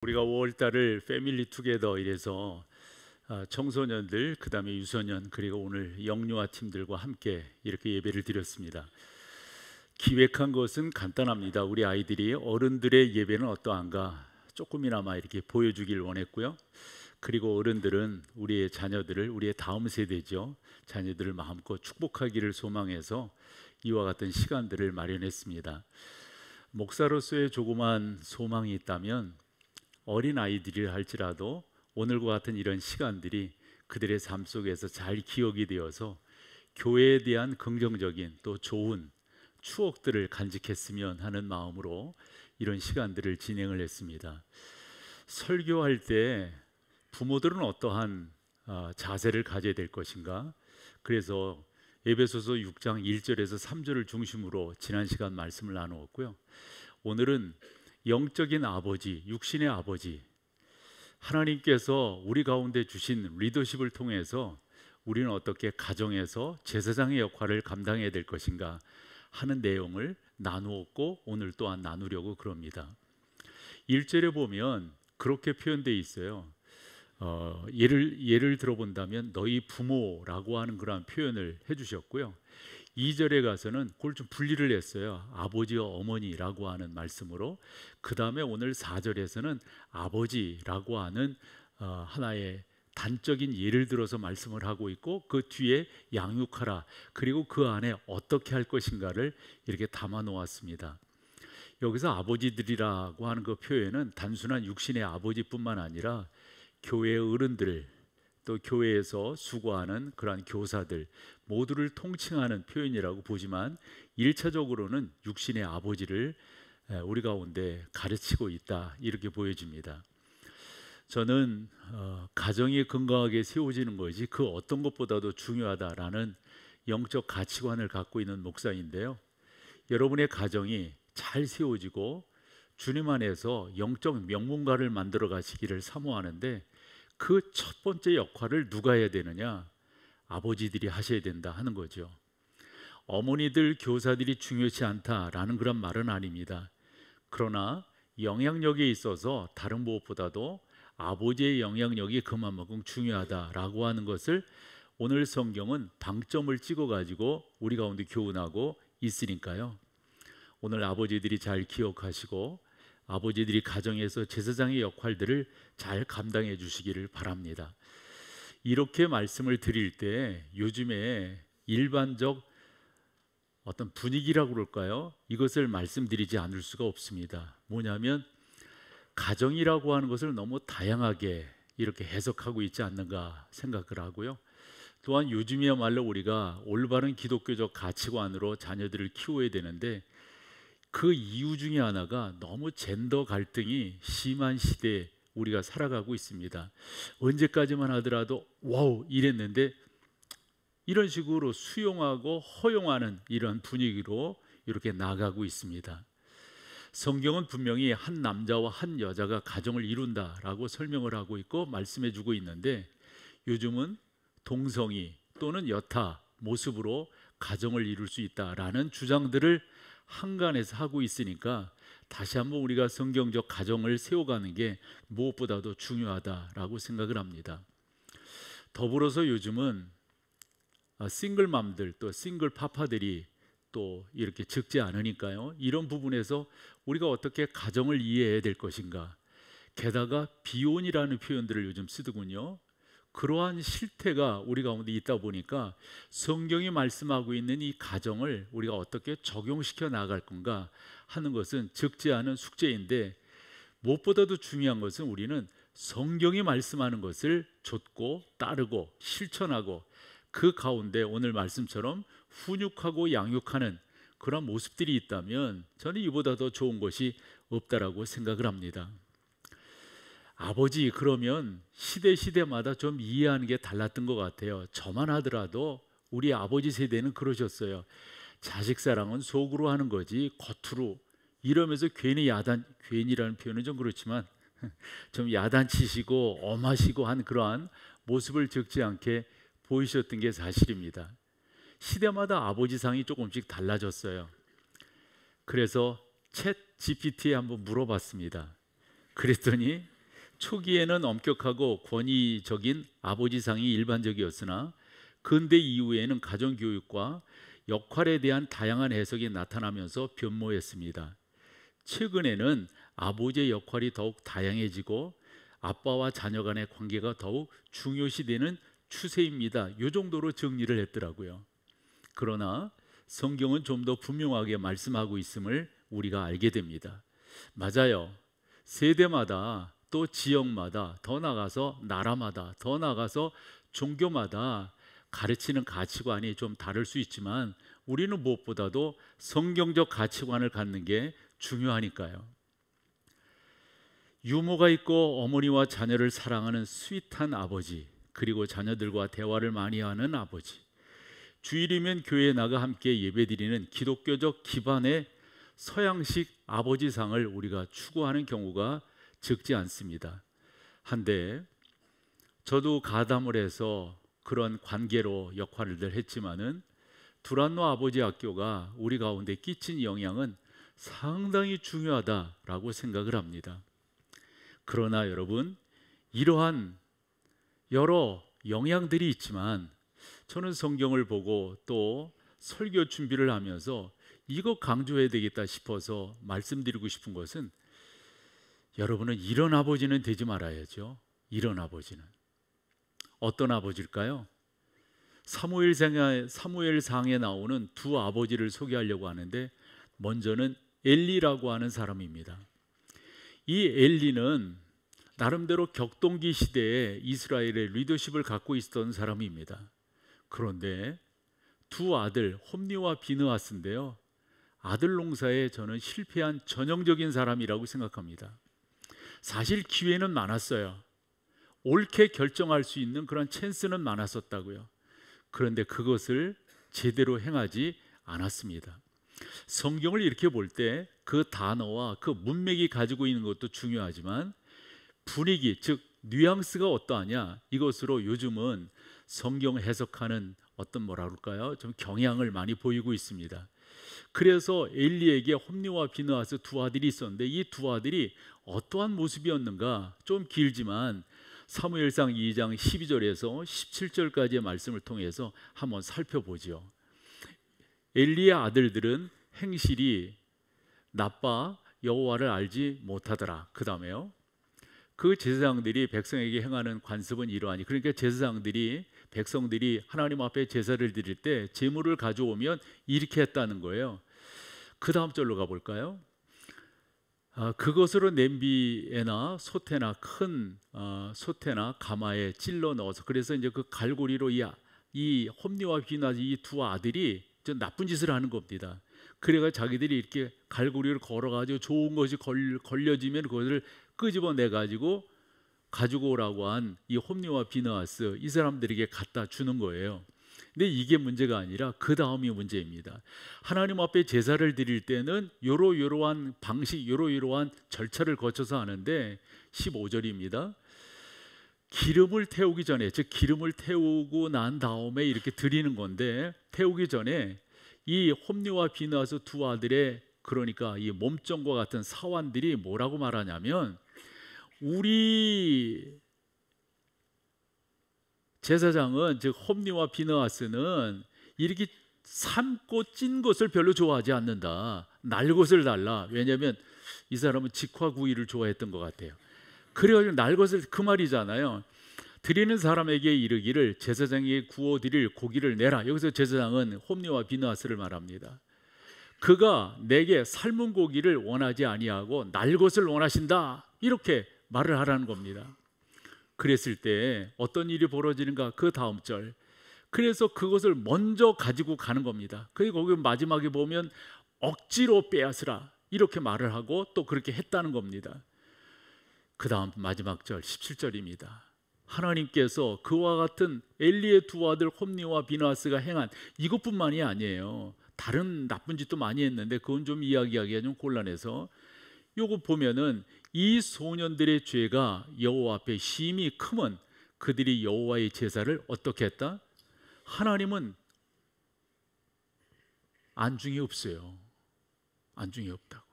우리가 5월 달을 패밀리 투게더 이래서 청소년들, 그다음에 유소년, 그리고 오늘 영유아 팀들과 함께 이렇게 예배를 드렸습니다. 기획한 것은 간단합니다. 우리 아이들이 어른들의 예배는 어떠한가 조금이나마 이렇게 보여주길 원했고요. 그리고 어른들은 우리의 자녀들을, 우리의 다음 세대죠, 자녀들을 마음껏 축복하기를 소망해서 이와 같은 시간들을 마련했습니다. 목사로서의 조그만 소망이 있다면 어린 아이들이라 할지라도 오늘과 같은 이런 시간들이 그들의 삶 속에서 잘 기억이 되어서 교회에 대한 긍정적인 또 좋은 추억들을 간직했으면 하는 마음으로 이런 시간들을 진행을 했습니다. 설교할 때 부모들은 어떠한 자세를 가져야 될 것인가? 그래서 에베소서 6장 1절에서 3절을 중심으로 지난 시간 말씀을 나누었고요. 오늘은 영적인 아버지, 육신의 아버지, 하나님께서 우리 가운데 주신 리더십을 통해서 우리는 어떻게 가정에서 제사장의 역할을 감당해야 될 것인가 하는 내용을 나누었고, 오늘 또한 나누려고 그럽니다. 1절에 보면 그렇게 표현되어 있어요. 예를 들어본다면 너희 부모라고 하는 그런 표현을 해주셨고요. 2절에 가서는 그걸 좀 분리를 했어요. 아버지와 어머니라고 하는 말씀으로. 그 다음에 오늘 4절에서는 아버지라고 하는 하나의 단적인 예를 들어서 말씀을 하고 있고, 그 뒤에 양육하라, 그리고 그 안에 어떻게 할 것인가를 이렇게 담아 놓았습니다. 여기서 아버지들이라고 하는 그 표현은 단순한 육신의 아버지뿐만 아니라 교회의 어른들, 또 교회에서 수고하는 그러한 교사들 모두를 통칭하는 표현이라고 보지만 1차적으로는 육신의 아버지를 우리 가운데 가르치고 있다, 이렇게 보여집니다. 저는 가정이 건강하게 세워지는 것이 그 어떤 것보다도 중요하다라는 영적 가치관을 갖고 있는 목사인데요. 여러분의 가정이 잘 세워지고 주님 안에서 영적 명문가를 만들어 가시기를 사모하는데, 그 첫 번째 역할을 누가 해야 되느냐? 아버지들이 하셔야 된다 하는 거죠. 어머니들, 교사들이 중요치 않다라는 그런 말은 아닙니다. 그러나 영향력에 있어서 다른 무엇보다도 아버지의 영향력이 그만큼 중요하다라고 하는 것을 오늘 성경은 방점을 찍어 가지고 우리 가운데 교훈하고 있으니까요. 오늘 아버지들이 잘 기억하시고 아버지들이 가정에서 제사장의 역할들을 잘 감당해 주시기를 바랍니다. 이렇게 말씀을 드릴 때 요즘에 일반적 어떤 분위기라고 그럴까요? 이것을 말씀드리지 않을 수가 없습니다. 뭐냐면 가정이라고 하는 것을 너무 다양하게 이렇게 해석하고 있지 않는가 생각을 하고요. 또한 요즘이야말로 우리가 올바른 기독교적 가치관으로 자녀들을 키워야 되는데, 그 이유 중에 하나가 너무 젠더 갈등이 심한 시대에 우리가 살아가고 있습니다. 언제까지만 하더라도 와우 이랬는데 이런 식으로 수용하고 허용하는 이런 분위기로 이렇게 나가고 있습니다. 성경은 분명히 한 남자와 한 여자가 가정을 이룬다라고 설명을 하고 있고 말씀해 주고 있는데, 요즘은 동성이 또는 여타 모습으로 가정을 이룰 수 있다라는 주장들을 한간에서 하고 있으니까 다시 한번 우리가 성경적 가정을 세워가는 게 무엇보다도 중요하다라고 생각을 합니다. 더불어서 요즘은 싱글맘들 또 싱글 파파들이 또 이렇게 적지 않으니까요. 이런 부분에서 우리가 어떻게 가정을 이해해야 될 것인가. 게다가 비혼이라는 표현들을 요즘 쓰더군요. 그러한 실태가 우리 가운데 있다 보니까 성경이 말씀하고 있는 이 가정을 우리가 어떻게 적용시켜 나갈 건가 하는 것은 적지 않은 숙제인데, 무엇보다도 중요한 것은 우리는 성경이 말씀하는 것을 좇고 따르고 실천하고 그 가운데 오늘 말씀처럼 훈육하고 양육하는 그런 모습들이 있다면 저는 이보다 더 좋은 것이 없다라고 생각을 합니다. 아버지, 그러면 시대마다 좀 이해하는 게 달랐던 것 같아요. 저만 하더라도 우리 아버지 세대는 그러셨어요. 자식 사랑은 속으로 하는 거지 겉으로, 이러면서 괜히라는 표현은 좀 그렇지만 좀 야단치시고 엄하시고 한 그러한 모습을 적지 않게 보이셨던 게 사실입니다. 시대마다 아버지상이 조금씩 달라졌어요. 그래서 챗 GPT에 한번 물어봤습니다. 그랬더니 초기에는 엄격하고 권위적인 아버지상이 일반적이었으나 근대 이후에는 가정교육과 역할에 대한 다양한 해석이 나타나면서 변모했습니다. 최근에는 아버지의 역할이 더욱 다양해지고 아빠와 자녀 간의 관계가 더욱 중요시되는 추세입니다. 이 정도로 정리를 했더라고요. 그러나 성경은 좀 더 분명하게 말씀하고 있음을 우리가 알게 됩니다. 맞아요. 세대마다 또 지역마다 더 나아가서 나라마다 더 나아가서 종교마다 가르치는 가치관이 좀 다를 수 있지만 우리는 무엇보다도 성경적 가치관을 갖는 게 중요하니까요. 유머가 있고 어머니와 자녀를 사랑하는 스윗한 아버지, 그리고 자녀들과 대화를 많이 하는 아버지, 주일이면 교회에 나가 함께 예배드리는 기독교적 기반의 서양식 아버지상을 우리가 추구하는 경우가 적지 않습니다. 한데 저도 가담을 해서 그런 관계로 역할을 늘 했지만은 두란노 아버지 학교가 우리 가운데 끼친 영향은 상당히 중요하다라고 생각을 합니다. 그러나 여러분, 이러한 여러 영향들이 있지만 저는 성경을 보고 또 설교 준비를 하면서 이거 강조해야 되겠다 싶어서 말씀드리고 싶은 것은, 여러분은 이런 아버지는 되지 말아야죠. 이런 아버지는 어떤 아버지일까요? 사무엘상에 나오는 두 아버지를 소개하려고 하는데, 먼저는 엘리라고 하는 사람입니다. 이 엘리는 나름대로 격동기 시대에 이스라엘의 리더십을 갖고 있었던 사람입니다. 그런데 두 아들 홈니와 비느하스인데요, 아들 농사에 저는 실패한 전형적인 사람이라고 생각합니다. 사실 기회는 많았어요. 옳게 결정할 수 있는 그런 찬스는 많았었다고요. 그런데 그것을 제대로 행하지 않았습니다. 성경을 이렇게 볼 때 그 단어와 그 문맥이 가지고 있는 것도 중요하지만 분위기, 즉 뉘앙스가 어떠하냐, 이것으로 요즘은 성경 해석하는 어떤 뭐라 그럴까요? 좀 경향을 많이 보이고 있습니다. 그래서 엘리에게 홈니와 비느하스 두 아들이 있었는데 이 두 아들이 어떠한 모습이었는가, 좀 길지만 사무엘상 2장 12절에서 17절까지의 말씀을 통해서 한번 살펴보죠. 엘리의 아들들은 행실이 나빠 여호와를 알지 못하더라. 그 다음에요, 그 제사장들이 백성에게 행하는 관습은 이러하니, 그러니까 제사장들이 백성들이 하나님 앞에 제사를 드릴 때 제물을 가져오면 이렇게 했다는 거예요. 그 다음 절로 가볼까요? 그것으로 냄비에나 솥에나 큰 솥에나 가마에 찔러 넣어서, 그래서 이제 그 갈고리로 이 홈니와 비느하스 이 두 아들이 좀 나쁜 짓을 하는 겁니다. 그래가 자기들이 이렇게 갈고리를 걸어가지고 좋은 것이 걸려지면 그것을 끄집어내 가지고 오라고 한 이 홈니와 비느하스, 이 사람들에게 갖다 주는 거예요. 근데 이게 문제가 아니라 그 다음이 문제입니다. 하나님 앞에 제사를 드릴 때는 요러한 방식, 요러한 절차를 거쳐서 하는데 15절입니다. 기름을 태우기 전에, 즉 기름을 태우고 난 다음에 이렇게 드리는 건데, 태우기 전에 이 홈니와 비느하스 두 아들의, 그러니까 이 몸종과 같은 사환들이 뭐라고 말하냐면, 우리 제사장은, 즉 홈니와 비느하스는 이렇게 삶고 찐 것을 별로 좋아하지 않는다. 날 것을 달라. 왜냐하면 이 사람은 직화구이를 좋아했던 것 같아요. 그래가지고 날 것을, 그 말이잖아요. 드리는 사람에게 이르기를 제사장에게 구워드릴 고기를 내라. 여기서 제사장은 홈니와 비느하스를 말합니다. 그가 내게 삶은 고기를 원하지 아니하고 날 것을 원하신다, 이렇게 말을 하라는 겁니다. 그랬을 때 어떤 일이 벌어지는가? 그 다음 절, 그래서 그것을 먼저 가지고 가는 겁니다. 그리고 거기 마지막에 보면 억지로 빼앗으라, 이렇게 말을 하고 또 그렇게 했다는 겁니다. 그 다음 마지막 절 17절입니다. 하나님께서 그와 같은 엘리의 두 아들 홈니와 비느하스가 행한 이것뿐만이 아니에요. 다른 나쁜 짓도 많이 했는데 그건 좀 이야기하기가 좀 곤란해서, 요거 보면은 이 소년들의 죄가 여호와 앞에 심히 크면 그들이 여호와의 제사를 어떻게 했다? 하나님은 안중이 없어요. 안중이 없다고.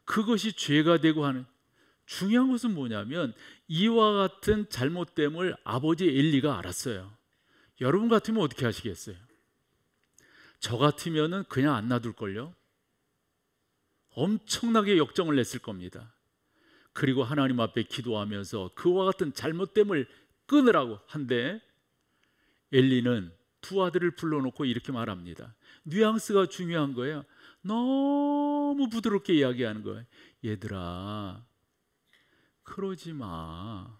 그것이 죄가 되고 하는. 중요한 것은 뭐냐면 이와 같은 잘못됨을 아버지 엘리가 알았어요. 여러분 같으면 어떻게 하시겠어요? 저 같으면은 그냥 안 놔둘걸요? 엄청나게 역정을 냈을 겁니다. 그리고 하나님 앞에 기도하면서 그와 같은 잘못됨을 끊으라고 한데, 엘리는 두 아들을 불러놓고 이렇게 말합니다. 뉘앙스가 중요한 거예요. 너무 부드럽게 이야기하는 거예요. 얘들아, 그러지 마,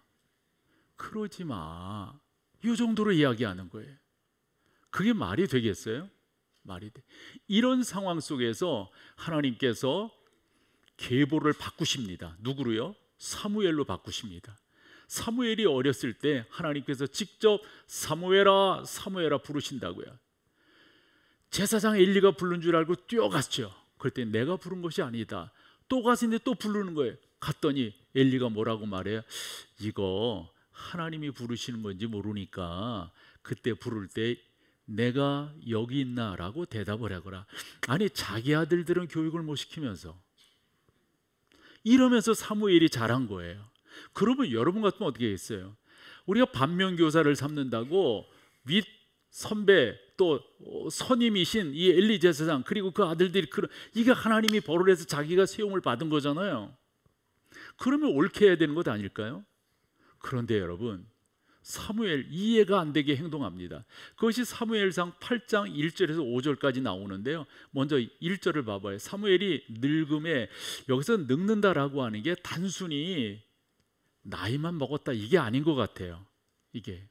그러지 마. 이 정도로 이야기하는 거예요. 그게 말이 되겠어요? 말이 돼. 이런 상황 속에서 하나님께서 계보를 바꾸십니다. 누구로요? 사무엘로 바꾸십니다. 사무엘이 어렸을 때 하나님께서 직접 사무엘아 사무엘아 부르신다고요. 제사장 엘리가 부른 줄 알고 뛰어갔죠. 그랬더니 내가 부른 것이 아니다. 또 갔는데 또 부르는 거예요. 갔더니 엘리가 뭐라고 말해요? 이거 하나님이 부르시는 건지 모르니까 그때 부를 때 내가 여기 있나라고 대답을 하거라. 아니, 자기 아들들은 교육을 못 시키면서 이러면서 사무엘이 잘한 거예요. 그러면 여러분 같으면 어떻게 했어요? 우리가 반면교사를 삼는다고 윗 선배 또 선임이신 이 엘리 제사장 그리고 그 아들들이 이게 하나님이 벌을 해서 자기가 세움을 받은 거잖아요. 그러면 옳게 해야 되는 것 아닐까요? 그런데 여러분, 사무엘 이해가 안 되게 행동합니다. 그것이 사무엘상 8장 1절에서 5절까지 나오는데요. 먼저 1절을 봐봐요. 사무엘이 늙음에, 여기서 늙는다라고 하는 게 단순히 나이만 먹었다 이게 아닌 것 같아요. 이게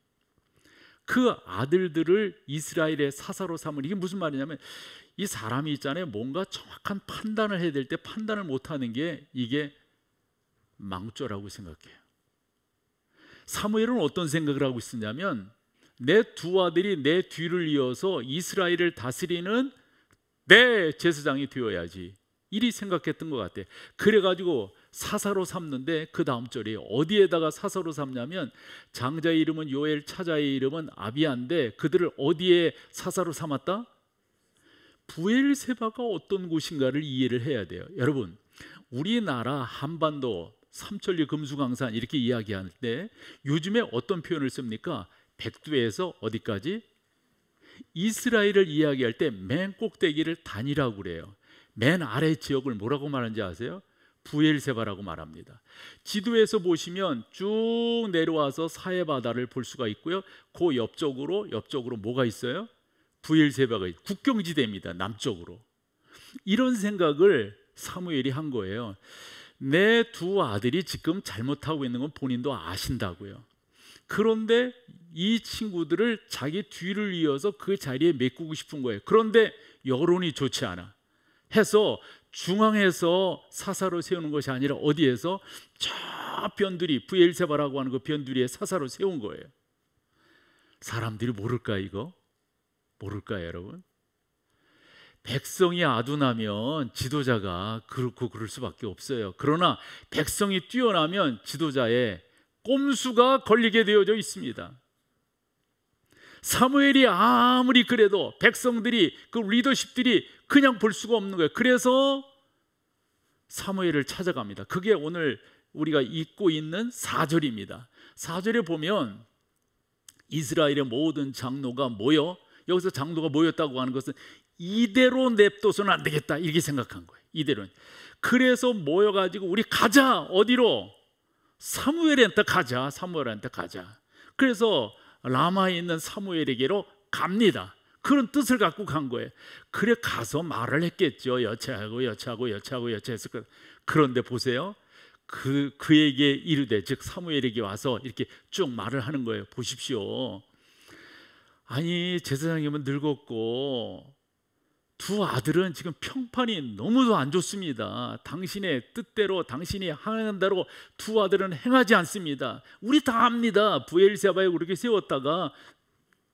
그 아들들을 이스라엘의 사사로 삼은, 이게 무슨 말이냐면 이 사람이 있잖아요. 뭔가 정확한 판단을 해야 될 때 판단을 못하는 게 이게 망조라고 생각해요. 사무엘은 어떤 생각을 하고 있었냐면 내 두 아들이 내 뒤를 이어서 이스라엘을 다스리는 내 제사장이 되어야지, 이리 생각했던 것 같아. 그래가지고 사사로 삼는데 그 다음 절이 어디에다가 사사로 삼냐면 장자의 이름은 요엘, 차자의 이름은 아비야인데 그들을 어디에 사사로 삼았다? 부엘세바가 어떤 곳인가를 이해를 해야 돼요. 여러분, 우리나라 한반도 삼천리 금수강산 이렇게 이야기할 때 요즘에 어떤 표현을 씁니까? 백두에서 어디까지? 이스라엘을 이야기할 때 맨 꼭대기를 단이라고 그래요. 맨 아래 지역을 뭐라고 말하는지 아세요? 부엘세바라고 말합니다. 지도에서 보시면 쭉 내려와서 사해바다를 볼 수가 있고요. 그 옆쪽으로 뭐가 있어요? 부엘세바가 국경지대입니다. 남쪽으로. 이런 생각을 사무엘이 한 거예요. 내 두 아들이 지금 잘못하고 있는 건 본인도 아신다고요. 그런데 이 친구들을 자기 뒤를 이어서 그 자리에 메꾸고 싶은 거예요. 그런데 여론이 좋지 않아 해서 중앙에서 사사로 세우는 것이 아니라 어디에서 저 변두리, 부엘세바라고 하는 그 변두리에 사사로 세운 거예요. 사람들이 모를까 이거? 모를까요 여러분? 백성이 아둔하면 지도자가 그렇고 그럴 수밖에 없어요. 그러나 백성이 뛰어나면 지도자의 꼼수가 걸리게 되어져 있습니다. 사무엘이 아무리 그래도 백성들이, 그 리더십들이 그냥 볼 수가 없는 거예요. 그래서 사무엘을 찾아갑니다. 그게 오늘 우리가 읽고 있는 4절입니다. 4절에 보면 이스라엘의 모든 장로가 모여, 여기서 장로가 모였다고 하는 것은 이대로 냅둬서는 안 되겠다 이렇게 생각한 거예요. 이대로. 그래서 모여가지고 우리 가자. 어디로? 사무엘한테 가자. 사무엘한테 가자. 그래서 라마에 있는 사무엘에게로 갑니다. 그런 뜻을 갖고 간 거예요. 그래 가서 말을 했겠죠. 여차하고 했을 거예요. 그런데 보세요. 그에게 이르되, 즉 사무엘에게 와서 이렇게 쭉 말을 하는 거예요. 보십시오. 아니, 제사장님은 늙었고 두 아들은 지금 평판이 너무도 안 좋습니다. 당신의 뜻대로, 당신이 행하는 대로 두 아들은 행하지 않습니다. 우리 다 압니다. 부엘세바에 그렇게 세웠다가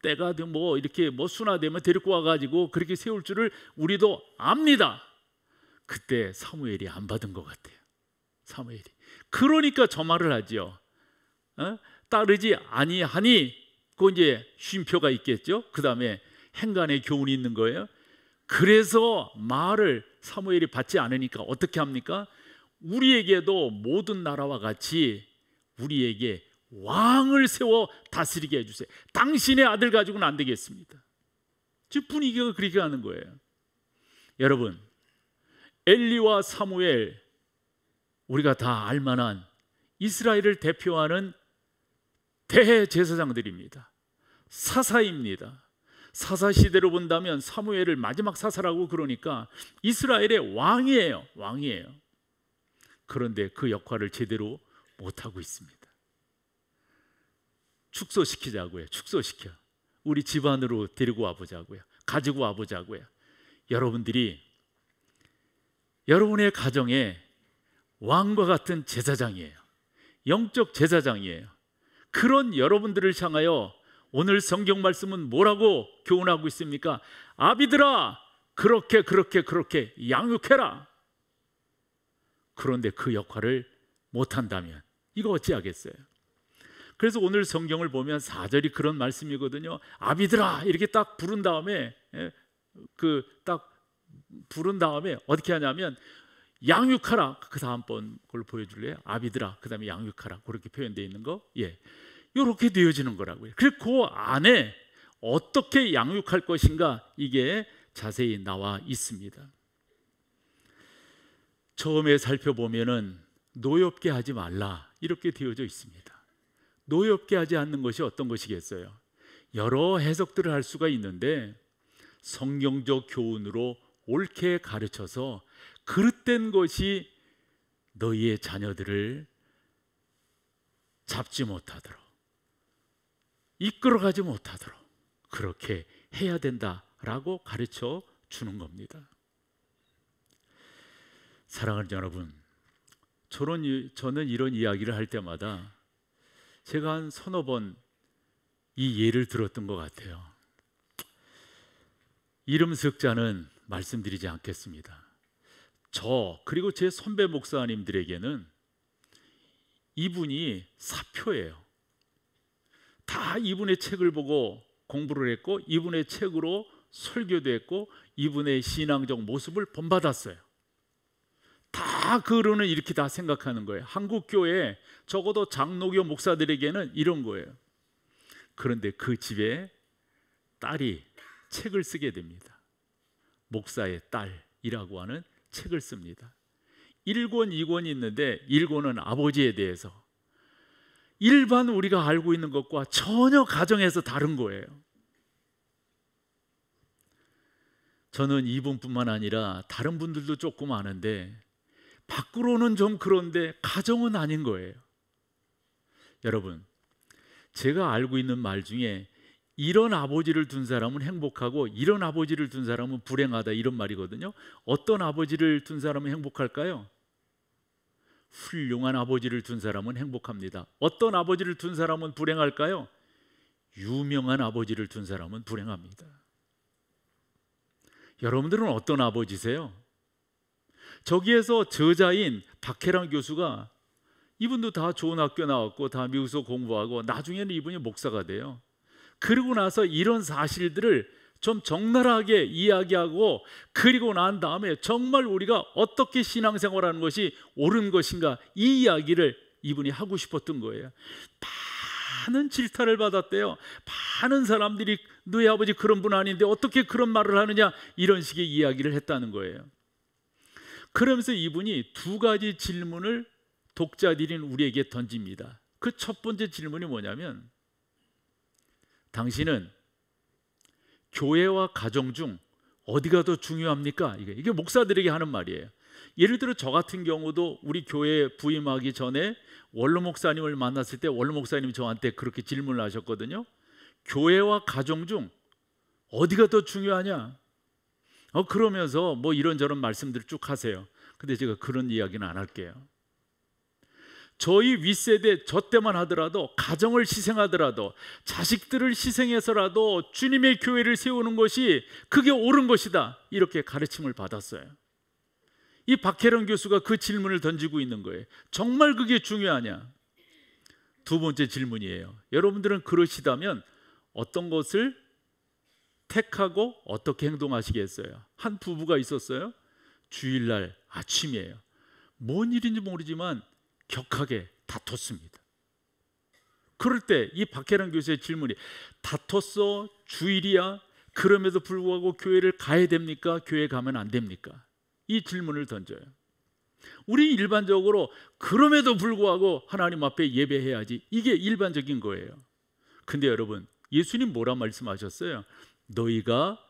때가 뭐 이렇게 뭐 순화되면 데리고 와가지고 그렇게 세울 줄을 우리도 압니다. 그때 사무엘이 안 받은 것 같아요. 사무엘이. 그러니까 저 말을 하죠. 따르지 아니하니, 그 이제 쉼표가 있겠죠. 그 다음에 행간의 교훈이 있는 거예요. 그래서 말을 사무엘이 받지 않으니까 어떻게 합니까? 우리에게도 모든 나라와 같이 우리에게 왕을 세워 다스리게 해주세요. 당신의 아들 가지고는 안 되겠습니다. 지금 분위기가 그렇게 가는 거예요. 여러분, 엘리와 사무엘, 우리가 다 알만한 이스라엘을 대표하는 대제사장들입니다. 사사입니다. 사사 시대로 본다면 사무엘을 마지막 사사라고 그러니까 이스라엘의 왕이에요. 왕이에요. 그런데 그 역할을 제대로 못하고 있습니다. 축소시키자고요. 축소시켜. 우리 집안으로 데리고 와보자고요. 가지고 와보자고요. 여러분들이 여러분의 가정에 왕과 같은 제사장이에요. 영적 제사장이에요. 그런 여러분들을 향하여 오늘 성경 말씀은 뭐라고 교훈하고 있습니까? 아비들아, 그렇게 양육해라. 그런데 그 역할을 못한다면 이거 어찌하겠어요? 그래서 오늘 성경을 보면 4절이 그런 말씀이거든요. 아비들아 이렇게 딱 부른 다음에 어떻게 하냐면 양육하라. 그 다음번 걸 보여줄래요? 아비들아 그 다음에 양육하라. 그렇게 표현되어 있는 거. 이렇게 되어지는 거라고요. 그리고 그 안에 어떻게 양육할 것인가 이게 자세히 나와 있습니다. 처음에 살펴보면은 노엽게 하지 말라 이렇게 되어져 있습니다. 노엽게 하지 않는 것이 어떤 것이겠어요? 여러 해석들을 할 수가 있는데 성경적 교훈으로 옳게 가르쳐서 그릇된 것이 너희의 자녀들을 잡지 못하도록 이끌어가지 못하도록 그렇게 해야 된다라고 가르쳐 주는 겁니다. 사랑하는 여러분, 저는 이런 이야기를 할 때마다 제가 한 서너 번 이 예를 들었던 것 같아요. 이름 석자는 말씀드리지 않겠습니다. 그리고 제 선배 목사님들에게는 이분이 사표예요. 다 이분의 책을 보고 공부를 했고 이분의 책으로 설교도 했고 이분의 신앙적 모습을 본받았어요. 다 그로는 이렇게 다 생각하는 거예요. 한국교회 적어도 장로교 목사들에게는 이런 거예요. 그런데 그 집에 딸이 책을 쓰게 됩니다. 목사의 딸이라고 하는 책을 씁니다. 1권, 2권이 있는데 1권은 아버지에 대해서 일반 우리가 알고 있는 것과 전혀 가정에서 다른 거예요. 저는 이분뿐만 아니라 다른 분들도 조금 아는데 밖으로는 좀 그런데 가정은 아닌 거예요. 여러분, 제가 알고 있는 말 중에 이런 아버지를 둔 사람은 행복하고 이런 아버지를 둔 사람은 불행하다 이런 말이거든요. 어떤 아버지를 둔 사람은 행복할까요? 훌륭한 아버지를 둔 사람은 행복합니다. 어떤 아버지를 둔 사람은 불행할까요? 유명한 아버지를 둔 사람은 불행합니다. 여러분들은 어떤 아버지세요? 저기에서 저자인 박혜랑 교수가 이분도 다 좋은 학교 나왔고 다 미국에서 공부하고 나중에는 이분이 목사가 돼요. 그리고 나서 이런 사실들을 좀 적나라하게 이야기하고 그리고 난 다음에 정말 우리가 어떻게 신앙생활하는 것이 옳은 것인가 이 이야기를 이분이 하고 싶었던 거예요. 많은 질타를 받았대요. 많은 사람들이 너희 아버지 그런 분 아닌데 어떻게 그런 말을 하느냐 이런 식의 이야기를 했다는 거예요. 그러면서 이분이 두 가지 질문을 독자들인 우리에게 던집니다. 그 첫 번째 질문이 뭐냐면 당신은 교회와 가정 중 어디가 더 중요합니까? 이게 목사들에게 하는 말이에요. 예를 들어 저 같은 경우도 우리 교회에 부임하기 전에 원로 목사님을 만났을 때 원로 목사님이 저한테 그렇게 질문을 하셨거든요. 교회와 가정 중 어디가 더 중요하냐? 그러면서 뭐 이런저런 말씀들을 쭉 하세요. 근데 제가 그런 이야기는 안 할게요. 저희 윗세대 저 때만 하더라도 가정을 희생하더라도 자식들을 희생해서라도 주님의 교회를 세우는 것이 그게 옳은 것이다 이렇게 가르침을 받았어요. 이 박혜령 교수가 그 질문을 던지고 있는 거예요. 정말 그게 중요하냐? 두 번째 질문이에요. 여러분들은 그러시다면 어떤 것을 택하고 어떻게 행동하시겠어요? 한 부부가 있었어요. 주일날 아침이에요. 뭔 일인지 모르지만 격하게 다퉜습니다. 그럴 때 이 박혜란 교수의 질문이, 다퉜어? 주일이야? 그럼에도 불구하고 교회를 가야 됩니까? 교회 가면 안 됩니까? 이 질문을 던져요. 우리 일반적으로 그럼에도 불구하고 하나님 앞에 예배해야지, 이게 일반적인 거예요. 근데 여러분, 예수님 뭐라 말씀하셨어요? 너희가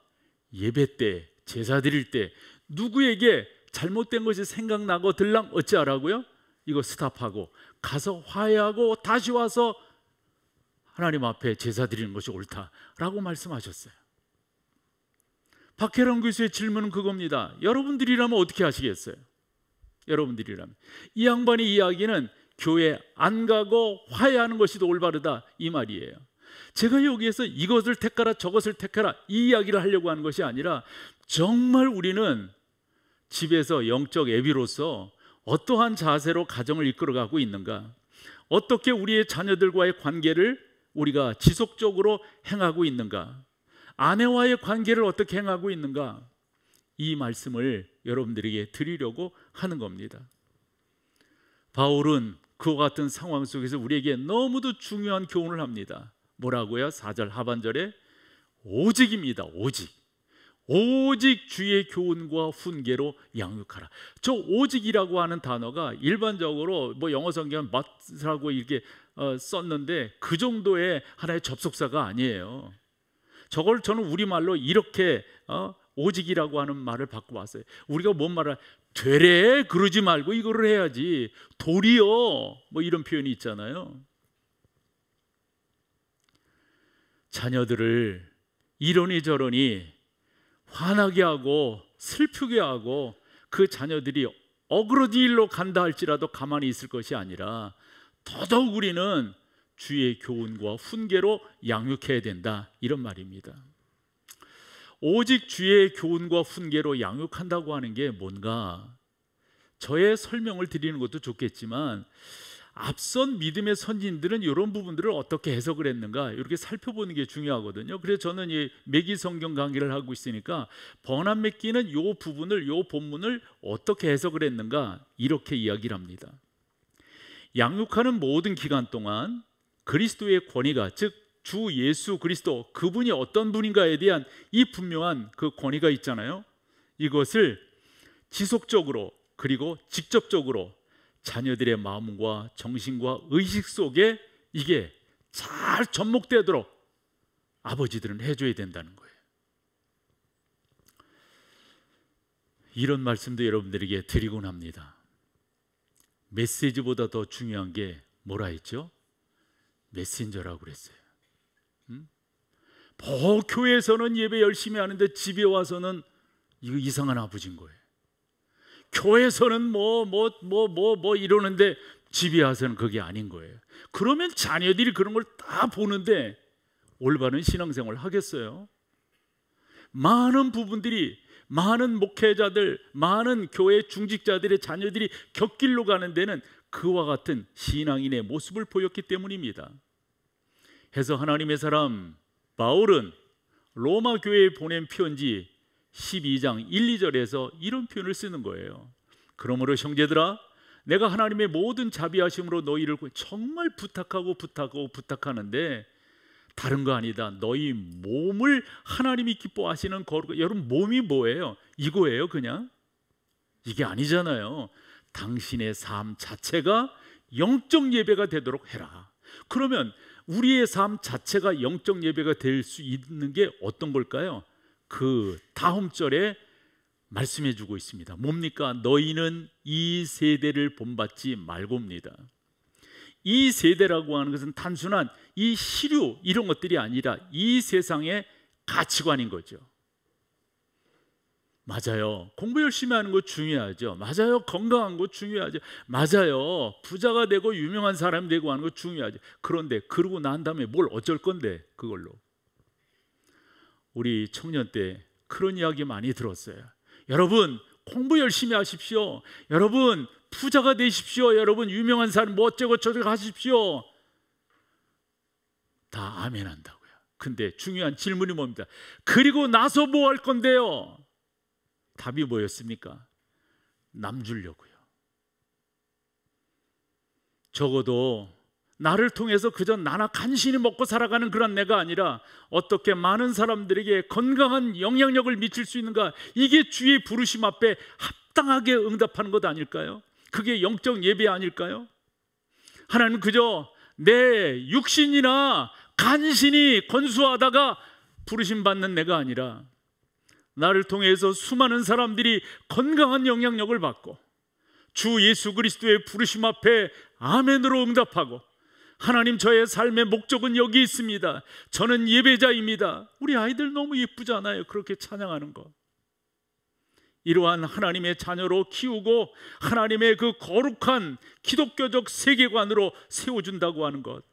예배 때, 제사 드릴 때 누구에게 잘못된 것이 생각나고 들랑 어찌하라고요? 이거 스탑하고 가서 화해하고 다시 와서 하나님 앞에 제사 드리는 것이 옳다라고 말씀하셨어요. 박혜란 교수의 질문은 그겁니다. 여러분들이라면 어떻게 하시겠어요? 여러분들이라면. 이 양반의 이야기는 교회 안 가고 화해하는 것이 더 올바르다, 이 말이에요. 제가 여기에서 이것을 택하라 저것을 택하라 이 이야기를 하려고 하는 것이 아니라, 정말 우리는 집에서 영적 애비로서 어떠한 자세로 가정을 이끌어가고 있는가, 어떻게 우리의 자녀들과의 관계를 우리가 지속적으로 행하고 있는가, 아내와의 관계를 어떻게 행하고 있는가, 이 말씀을 여러분들에게 드리려고 하는 겁니다. 바울은 그와 같은 상황 속에서 우리에게 너무도 중요한 교훈을 합니다. 뭐라고요? 4절 하반절에 오직입니다. 오직 주의 교훈과 훈계로 양육하라. 저 오직이라고 하는 단어가 일반적으로 뭐 영어 성경은 must라고 이렇게 썼는데 그 정도의 하나의 접속사가 아니에요. 저걸 저는 우리말로 이렇게 오직이라고 하는 말을 바꿔봤어요. 우리가 뭔 말을 되래 그러지 말고 이거를 해야지, 도리어 뭐 이런 표현이 있잖아요. 자녀들을 이러니 저러니 화나게 하고 슬프게 하고 그 자녀들이 어그러진 일로 간다 할지라도 가만히 있을 것이 아니라, 더더욱 우리는 주의 교훈과 훈계로 양육해야 된다, 이런 말입니다. 오직 주의 교훈과 훈계로 양육한다고 하는 게 뭔가, 저의 설명을 드리는 것도 좋겠지만 앞선 믿음의 선진들은 이런 부분들을 어떻게 해석을 했는가, 이렇게 살펴보는 게 중요하거든요. 그래서 저는 이 매기 성경 강의를 하고 있으니까 번안 맺기는 이 부분을, 이 본문을 어떻게 해석을 했는가, 이렇게 이야기를 합니다. 양육하는 모든 기간 동안 그리스도의 권위가, 즉 주 예수 그리스도, 그분이 어떤 분인가에 대한 이 분명한 그 권위가 있잖아요. 이것을 지속적으로 그리고 직접적으로 자녀들의 마음과 정신과 의식 속에 이게 잘 접목되도록 아버지들은 해줘야 된다는 거예요. 이런 말씀도 여러분들에게 드리곤 합니다. 메시지보다 더 중요한 게 뭐라 했죠? 메신저라고 그랬어요. 교회에서는 예배 열심히 하는데 집에 와서는 이거 이상한 아버지인 거예요. 교회에서는 뭐 이러는데 집에 와서는 그게 아닌 거예요. 그러면 자녀들이 그런 걸 다 보는데 올바른 신앙생활을 하겠어요? 많은 부분들이, 많은 목회자들, 많은 교회 중직자들의 자녀들이 곁길로 가는 데는 그와 같은 신앙인의 모습을 보였기 때문입니다. 해서 하나님의 사람 바울은 로마 교회에 보낸 편지 12장 1, 2절에서 이런 표현을 쓰는 거예요. 그러므로 형제들아, 내가 하나님의 모든 자비하심으로 너희를 정말 부탁하는데 다른 거 아니다. 너희 몸을 하나님이 기뻐하시는 거룩. 여러분, 몸이 뭐예요? 이거예요 그냥? 이게 아니잖아요. 당신의 삶 자체가 영적 예배가 되도록 해라. 그러면 우리의 삶 자체가 영적 예배가 될 수 있는 게 어떤 걸까요? 그 다음 절에 말씀해 주고 있습니다. 뭡니까? 너희는 이 세대를 본받지 말고입니다. 이 세대라고 하는 것은 단순한 이 시류 이런 것들이 아니라 이 세상의 가치관인 거죠. 맞아요. 공부 열심히 하는 거 중요하죠. 맞아요. 건강한 거 중요하죠. 맞아요. 부자가 되고 유명한 사람 되고 하는 거 중요하죠. 그런데 그러고 난 다음에 뭘 어쩔 건데 그걸로. 우리 청년 때 그런 이야기 많이 들었어요. 여러분 공부 열심히 하십시오. 여러분 부자가 되십시오. 여러분 유명한 사람 뭐 어쩌고 저쩌고 하십시오. 다 아멘 한다고요. 근데 중요한 질문이 뭡니까? 그리고 나서 뭐 할 건데요? 답이 뭐였습니까? 남 주려고요. 적어도 나를 통해서 그저 나나 간신히 먹고 살아가는 그런 내가 아니라 어떻게 많은 사람들에게 건강한 영향력을 미칠 수 있는가, 이게 주의 부르심 앞에 합당하게 응답하는 것 아닐까요? 그게 영적 예배 아닐까요? 하나님은 그저 내 육신이나 간신히 건수하다가 부르심 받는 내가 아니라 나를 통해서 수많은 사람들이 건강한 영향력을 받고 주 예수 그리스도의 부르심 앞에 아멘으로 응답하고, 하나님 저의 삶의 목적은 여기 있습니다, 저는 예배자입니다. 우리 아이들 너무 예쁘잖아요, 그렇게 찬양하는 거. 이러한 하나님의 자녀로 키우고 하나님의 그 거룩한 기독교적 세계관으로 세워준다고 하는 것.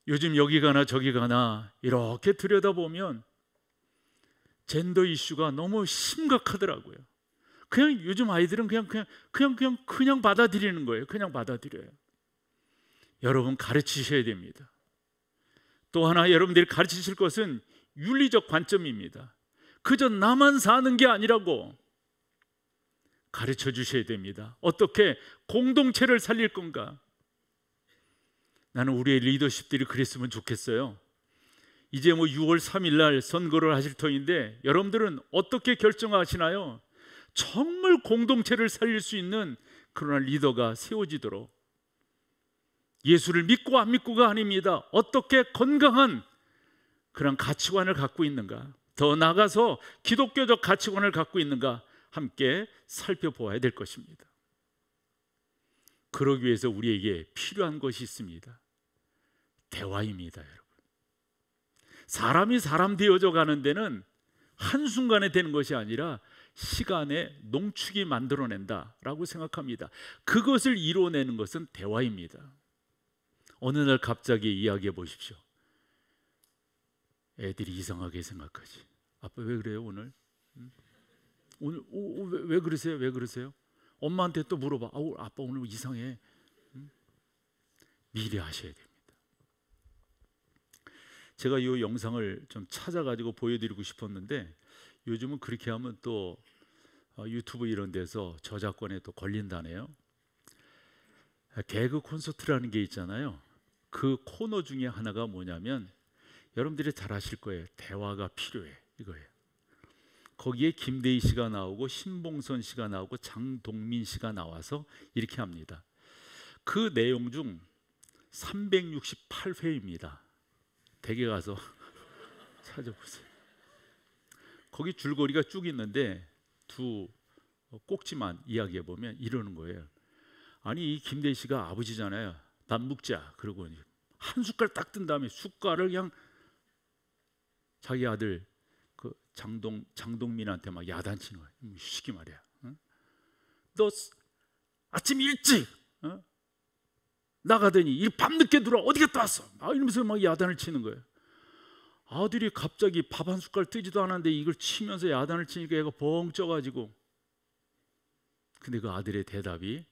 요즘 여기 가나 저기 가나 이렇게 들여다보면 젠더 이슈가 너무 심각하더라고요. 그냥 요즘 아이들은 그냥 받아들이는 거예요. 그냥 받아들여요. 여러분 가르치셔야 됩니다. 또 하나 여러분들이 가르치실 것은 윤리적 관점입니다. 그저 나만 사는 게 아니라고 가르쳐 주셔야 됩니다. 어떻게 공동체를 살릴 건가? 나는 우리의 리더십들이 그랬으면 좋겠어요. 이제 6월 3일 날 선거를 하실 터인데 여러분들은 어떻게 결정하시나요? 정말 공동체를 살릴 수 있는 그런 리더가 세워지도록, 예수를 믿고 안 믿고가 아닙니다. 어떻게 건강한 그런 가치관을 갖고 있는가, 더 나아가서 기독교적 가치관을 갖고 있는가 함께 살펴보아야 될 것입니다. 그러기 위해서 우리에게 필요한 것이 있습니다. 대화입니다, 여러분. 사람이 사람 되어져 가는 데는 한순간에 되는 것이 아니라 시간의 농축이 만들어낸다라고 생각합니다. 그것을 이루어내는 것은 대화입니다. 어느 날 갑자기 이야기해 보십시오. 애들이 이상하게 생각하지. 아빠 왜 그래요 오늘? 오늘 왜 그러세요? 왜 그러세요? 엄마한테 또 물어봐. 아빠 오늘 이상해. 미리 하셔야 됩니다. 제가 이 영상을 좀 찾아가지고 보여드리고 싶었는데 요즘은 그렇게 하면 또 유튜브 이런 데서 저작권에 또 걸린다네요. 개그 콘서트라는 게 있잖아요. 그 코너 중에 하나가 뭐냐면 여러분들이 잘 아실 거예요. 대화가 필요해, 이거예요. 거기에 김대희 씨가 나오고 신봉선 씨가 나오고 장동민 씨가 나와서 이렇게 합니다. 그 내용 중 368회입니다. 댁에 가서 찾아보세요. 거기 줄거리가 쭉 있는데 두 꼭지만 이야기해 보면 이러는 거예요. 아니 이 김대희 씨가 아버지잖아요. 밥 먹자. 그러고 한 숟갈 딱 뜬 다음에 숟갈을 그냥 자기 아들 그 장동민한테 막 야단치는 거야. 이 시기 말이야. 너 아침 일찍 나가더니 밤늦게 들어와 어디 갔다 왔어? 이러면서 막 야단을 치는 거예요. 아들이 갑자기 밥 한 숟갈 뜨지도 않았는데 이걸 치면서 야단을 치니까 얘가 벙 쪄가지고, 근데 그 아들의 대답이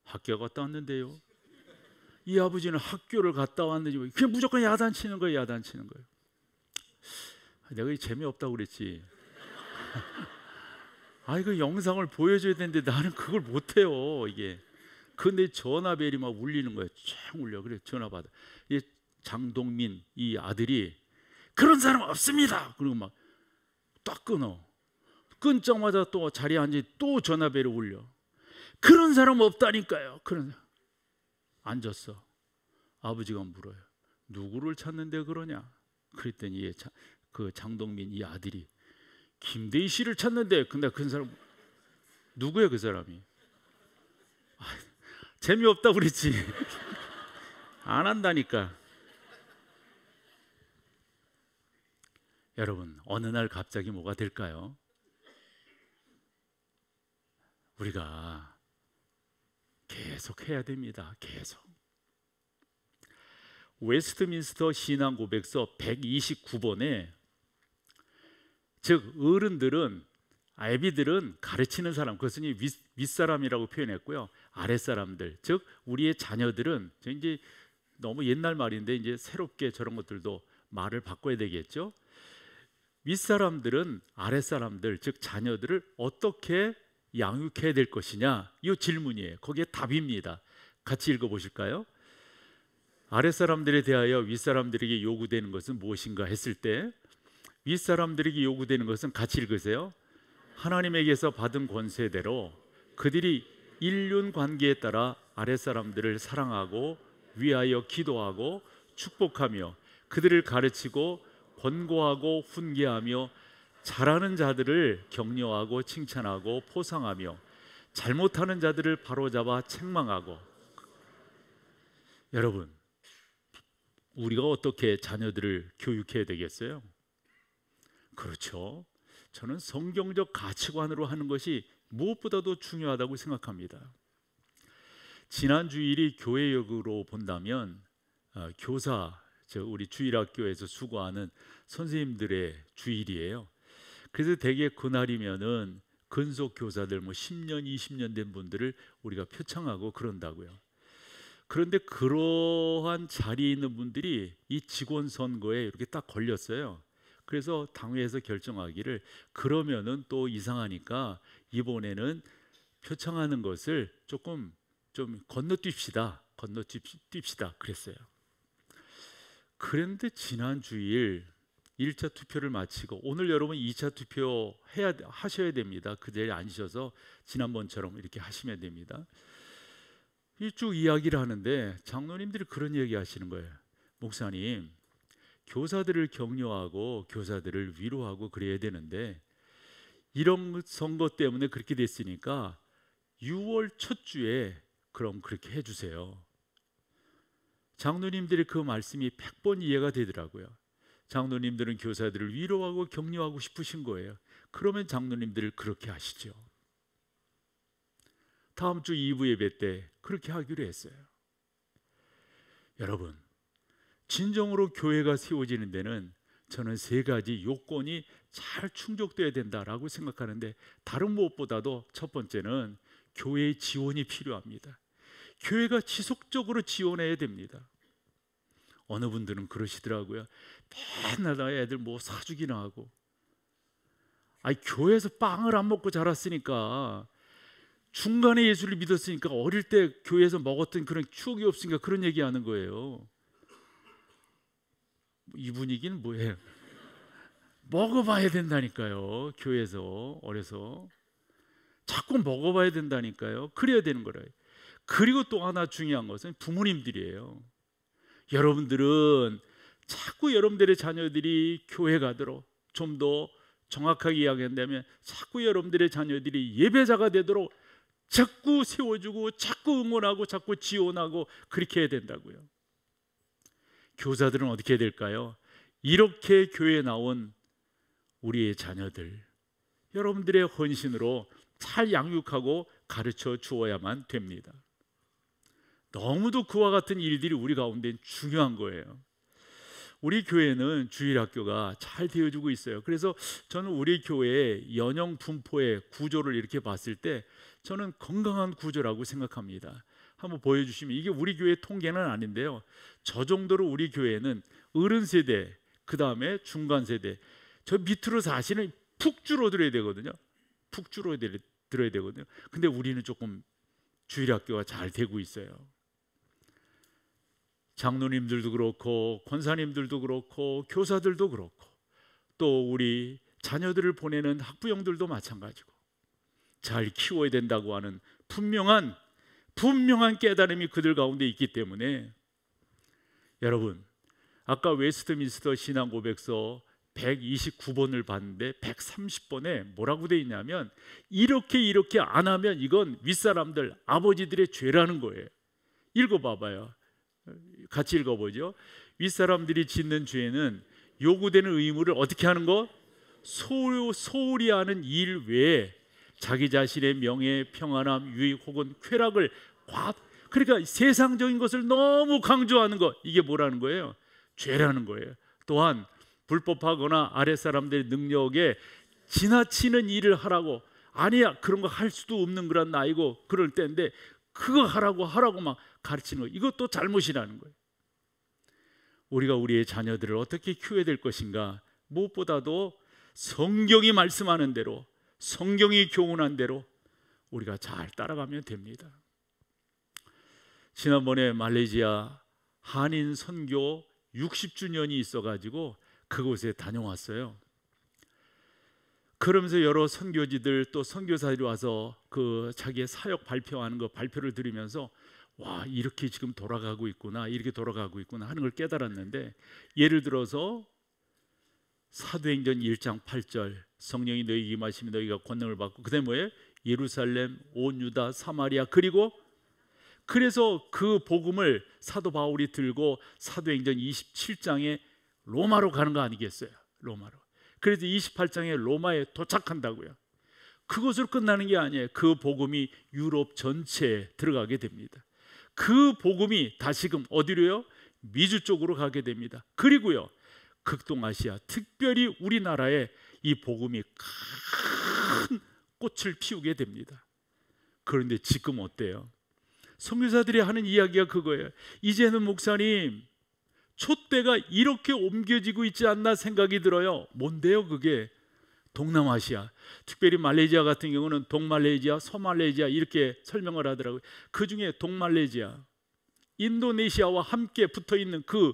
학교 갔다 왔는데요. 이 아버지는 학교를 갔다 왔는데 그냥 무조건 야단 치는 거예요. 야단 치는 거예요. 내가 재미없다고 그랬지. 이거 영상을 보여줘야 되는데 나는 그걸 못해요. 이게. 근데 전화벨이 막 울리는 거예요. 쫙 울려. 그래 전화 받아. 이 장동민 이 아들이 그런 사람 없습니다. 그리고 막 딱 끊어. 끊자마자 또 자리에 앉아 또 전화벨이 울려. 그런 사람 없다니까요. 그런 사람. 앉았어. 아버지가 물어요. 누구를 찾는데 그러냐? 그랬더니 그 장동민 이 아들이 김대희 씨를 찾는데, 근데 그 사람 누구야 그 사람이? 재미없다고 그랬지. 안 한다니까. 여러분 어느 날 갑자기 뭐가 될까요? 우리가 계속 해야 됩니다. 계속. 웨스트민스터 신앙 고백서 129번에 즉 어른들은 아이들은 가르치는 사람, 그것은 윗사람이라고 표현했고요. 아랫사람들, 즉 우리의 자녀들은 이제 너무 옛날 말인데 이제 새롭게 저런 것들도 말을 바꿔야 되겠죠. 윗사람들은 아랫사람들, 즉 자녀들을 어떻게 양육해야 될 것이냐? 이 질문이에요. 거기에 답입니다. 같이 읽어보실까요? 아랫사람들에 대하여 윗사람들에게 요구되는 것은 무엇인가 했을 때, 윗사람들에게 요구되는 것은 같이 읽으세요. 하나님에게서 받은 권세대로 그들이 인륜 관계에 따라 아랫사람들을 사랑하고 위하여 기도하고 축복하며 그들을 가르치고 권고하고 훈계하며 잘하는 자들을 격려하고 칭찬하고 포상하며 잘못하는 자들을 바로잡아 책망하고. 여러분, 우리가 어떻게 자녀들을 교육해야 되겠어요? 그렇죠. 저는 성경적 가치관으로 하는 것이 무엇보다도 중요하다고 생각합니다. 지난 주일이 교회역으로 본다면 교사, 우리 주일학교에서 수고하는 선생님들의 주일이에요. 그래서 대개 그날이면은 근속 교사들 10년, 20년 된 분들을 우리가 표창하고 그런다고요. 그런데 그러한 자리에 있는 분들이 이 직원 선거에 이렇게 딱 걸렸어요. 그래서 당회에서 결정하기를, 그러면은 또 이상하니까 이번에는 표창하는 것을 조금 좀 건너뛰읍시다 그랬어요. 그런데 지난 주일 1차 투표를 마치고 오늘 여러분 2차 투표 하셔야 됩니다. 그 자리에 앉으셔서 지난번처럼 이렇게 하시면 됩니다. 쭉 이야기를 하는데 장로님들이 그런 얘기 하시는 거예요. 목사님, 교사들을 격려하고 교사들을 위로하고 그래야 되는데 이런 선거 때문에 그렇게 됐으니까 6월 첫 주에 그럼 그렇게 해주세요. 장로님들의 그 말씀이 100번 이해가 되더라고요. 장로님들은 교사들을 위로하고 격려하고 싶으신 거예요. 그러면 장로님들 그렇게 하시죠. 다음 주 2부 예배 때 그렇게 하기로 했어요. 여러분, 진정으로 교회가 세워지는 데는 저는 3가지 요건이 잘 충족돼야 된다라고 생각하는데, 다른 무엇보다도 첫 번째는 교회의 지원이 필요합니다. 교회가 지속적으로 지원해야 됩니다. 어느 분들은 그러시더라고요. 맨날 애들 사주기나 하고, 교회에서 빵을 안 먹고 자랐으니까, 중간에 예수를 믿었으니까 어릴 때 교회에서 먹었던 그런 추억이 없으니까 그런 얘기하는 거예요. 이 분위기는 뭐예요? 먹어봐야 된다니까요. 교회에서 어려서 자꾸 먹어봐야 된다니까요. 그래야 되는 거래요. 그리고 또 하나 중요한 것은 부모님들이에요. 여러분들은 자꾸 여러분들의 자녀들이 교회 가도록, 좀 더 정확하게 이야기한다면 자꾸 여러분들의 자녀들이 예배자가 되도록 자꾸 세워주고 자꾸 응원하고 자꾸 지원하고 그렇게 해야 된다고요. 교사들은 어떻게 해야 될까요? 이렇게 교회에 나온 우리의 자녀들, 여러분들의 헌신으로 잘 양육하고 가르쳐 주어야만 됩니다. 너무도 그와 같은 일들이 우리 가운데 중요한 거예요. 우리 교회는 주일학교가 잘 되어지고 있어요. 그래서 저는 우리 교회의 연령 분포의 구조를 이렇게 봤을 때 저는 건강한 구조라고 생각합니다. 한번 보여주시면, 이게 우리 교회 통계는 아닌데요, 저 정도로 우리 교회는 어른 세대, 그 다음에 중간 세대, 저 밑으로 사실은 푹 줄어들어야 되거든요. 푹 줄어들어야 되거든요. 근데 우리는 조금 주일학교가 잘 되고 있어요. 장로님들도 그렇고 권사님들도 그렇고 교사들도 그렇고 또 우리 자녀들을 보내는 학부형들도 마찬가지고 잘 키워야 된다고 하는 분명한 깨달음이 그들 가운데 있기 때문에, 여러분, 아까 웨스트민스터 신앙고백서 129번을 봤는데 130번에 뭐라고 돼 있냐면, 이렇게 안 하면 이건 윗사람들, 아버지들의 죄라는 거예요. 읽어봐봐요. 같이 읽어보죠. 윗사람들이 짓는 죄는 요구되는 의무를 어떻게 하는 거? 소홀히 하는 일 외에 자기 자신의 명예, 평안함, 유익 혹은 쾌락을 그러니까 세상적인 것을 너무 강조하는 거, 이게 뭐라는 거예요? 죄라는 거예요. 또한 불법하거나 아랫사람들의 능력에 지나치는 일을 하라고, 아니야 그런 거 할 수도 없는 그런 나이고 그럴 때인데 그거 하라고 막 가르치는 거, 이것도 잘못이라는 거예요. 우리가 우리의 자녀들을 어떻게 키워야 될 것인가, 무엇보다도 성경이 말씀하는 대로, 성경이 교훈한 대로 우리가 잘 따라가면 됩니다. 지난번에 말레이시아 한인 선교 60주년이 있어가지고 그곳에 다녀왔어요. 그러면서 여러 선교지들 또 선교사들이 와서 그 자기의 사역 발표하는 거 발표를 들으면서 와, 이렇게 지금 돌아가고 있구나, 이렇게 돌아가고 있구나 하는 걸 깨달았는데, 예를 들어서 사도행전 1장 8절 성령이 너희에게 임하시면 너희가 권능을 받고, 그다음에 뭐예요? 예루살렘, 온 유다, 사마리아, 그리고 그래서 그 복음을 사도 바울이 들고 사도행전 27장에 로마로 가는 거 아니겠어요? 로마로. 그래서 28장에 로마에 도착한다고요. 그것으로 끝나는 게 아니에요. 그 복음이 유럽 전체에 들어가게 됩니다. 그 복음이 다시금 어디로요? 미주 쪽으로 가게 됩니다. 그리고요, 극동아시아, 특별히 우리나라에 이 복음이 큰 꽃을 피우게 됩니다. 그런데 지금 어때요? 선교사들이 하는 이야기가 그거예요. 이제는 목사님, 촛대가 이렇게 옮겨지고 있지 않나 생각이 들어요. 뭔데요 그게? 동남아시아, 특별히 말레이시아 같은 경우는 동말레이시아, 서말레이시아 이렇게 설명을 하더라고요. 그 중에 동말레이시아, 인도네시아와 함께 붙어있는 그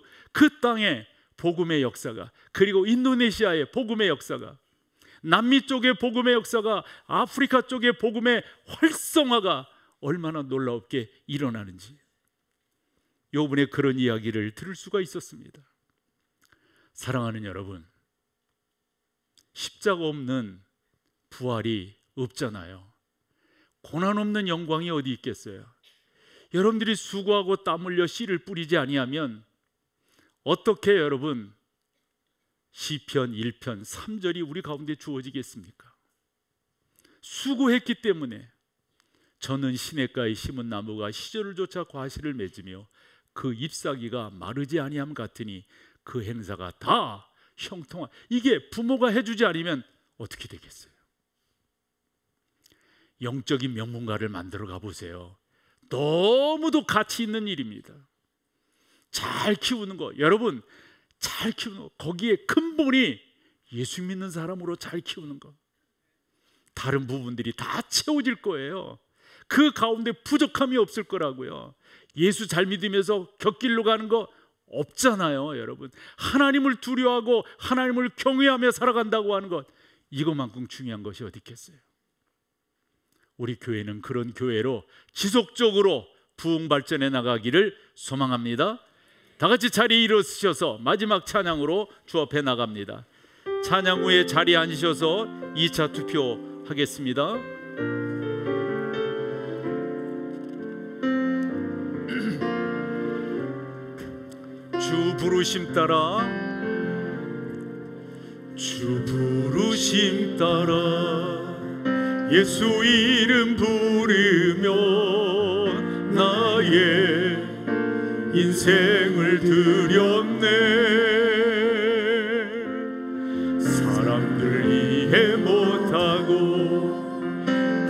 땅에 복음의 역사가, 그리고 인도네시아의 복음의 역사가, 남미 쪽의 복음의 역사가, 아프리카 쪽의 복음의 활성화가 얼마나 놀랍게 일어나는지, 요번에 그런 이야기를 들을 수가 있었습니다. 사랑하는 여러분, 십자가 없는 부활이 없잖아요. 고난 없는 영광이 어디 있겠어요? 여러분들이 수고하고 땀 흘려 씨를 뿌리지 아니하면 어떻게 여러분 시편 1편 3절이 우리 가운데 주어지겠습니까? 수고했기 때문에 저는 시냇가에 심은 나무가 시절을 쫓아 과실을 맺으며 그 잎사귀가 마르지 아니함 같으니 그 행사가 다 형통한, 이게 부모가 해주지 않으면 어떻게 되겠어요? 영적인 명문가를 만들어 가보세요. 너무도 가치 있는 일입니다. 잘 키우는 거, 여러분 잘 키우는 거, 거기에 근본이 예수 믿는 사람으로 잘 키우는 거, 다른 부분들이 다 채워질 거예요. 그 가운데 부족함이 없을 거라고요. 예수 잘 믿으면서 곁길로 가는 거 없잖아요. 여러분, 하나님을 두려워하고 하나님을 경외하며 살아간다고 하는 것, 이것만큼 중요한 것이 어디 있겠어요? 우리 교회는 그런 교회로 지속적으로 부흥 발전해 나가기를 소망합니다. 다 같이 자리에 일어서셔서 마지막 찬양으로 주 앞에 나갑니다. 찬양 후에 자리에 앉으셔서 2차 투표하겠습니다. 주 부르심 따라, 주 부르심 따라 예수 이름 부르며 나의 인생을 드렸네. 사람들 이해 못하고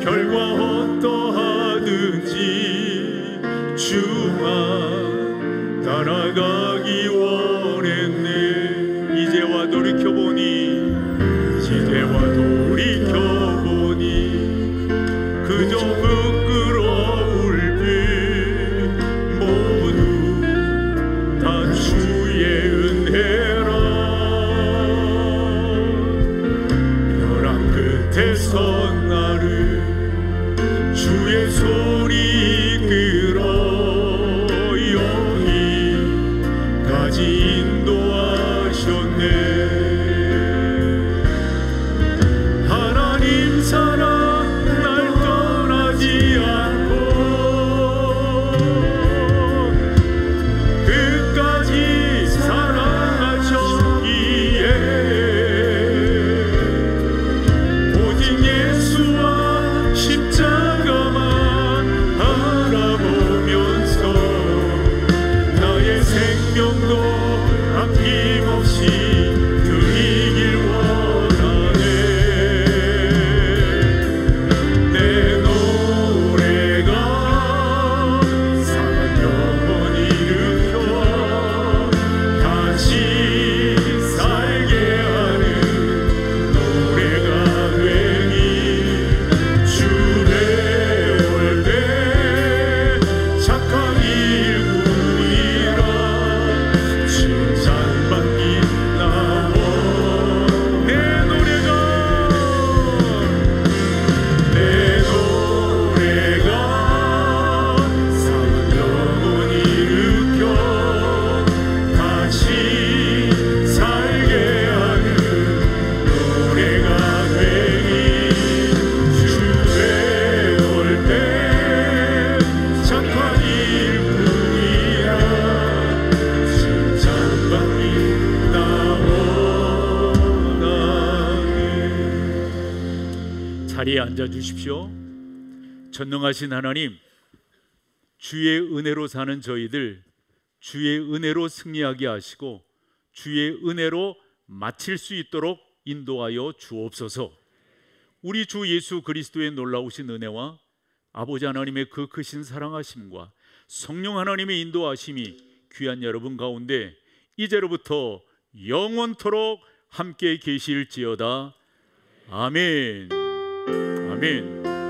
결과 어떠하든지 주만 따라가기 원했네. 이제와 돌이켜보니 그저 부끄러울 뿐 모두 다 주의 은 자리에 앉아 주십시오. 전능하신 하나님, 주의 은혜로 사는 저희들 주의 은혜로 승리하게 하시고 주의 은혜로 마칠 수 있도록 인도하여 주옵소서. 우리 주 예수 그리스도의 놀라우신 은혜와 아버지 하나님의 그 크신 사랑하심과 성령 하나님의 인도하심이 귀한 여러분 가운데 이제로부터 영원토록 함께 계실지어다. 아멘. 아멘.